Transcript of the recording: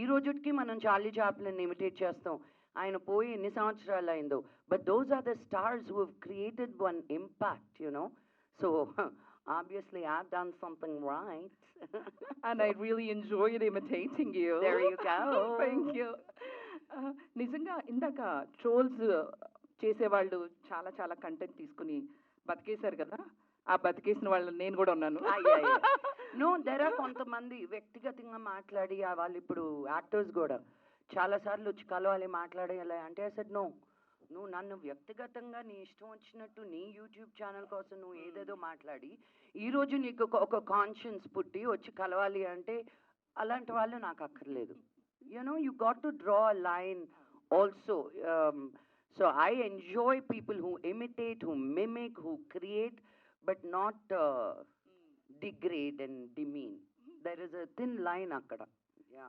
ఈ రోజుటికి మనం Charlie Chaplin imitate చేస్తాం. ఆయన పోయి ఎన్ని సంవత్సరాలయిందో. But those are the stars who have created one impact, you know. So obviously I've done something right. And I really enjoyed imitating you. There you go. Thank you. నిజంగా ఇందాక trolls చేసేవాళ్ళు చాలా చాలా కంటెంట్ తీసుకుని బతికేశారు కదా, ఆ బతికేసిన వాళ్ళు నేను కూడా ఉన్నాను. నో, దెర్ ఆర్ కొంతమంది వ్యక్తిగతంగా మాట్లాడి వాళ్ళు ఇప్పుడు యాక్టర్స్ కూడా చాలాసార్లు వచ్చి కలవాలి మాట్లాడేయాలి అంటే ఐ సెడ్ నో, నువ్వు నన్ను వ్యక్తిగతంగా నీ ఇష్టం వచ్చినట్టు నీ యూట్యూబ్ ఛానల్ కోసం నువ్వు ఏదేదో మాట్లాడి ఈరోజు నీకు ఒక కాన్షియన్స్ పుట్టి వచ్చి కలవాలి అంటే అలాంటి వాళ్ళు నాకు అక్కర్లేదు. You know, you got to draw a line also. So I enjoy people who imitate, who mimic, who create, but not degrade and demean. There is a thin line akkada.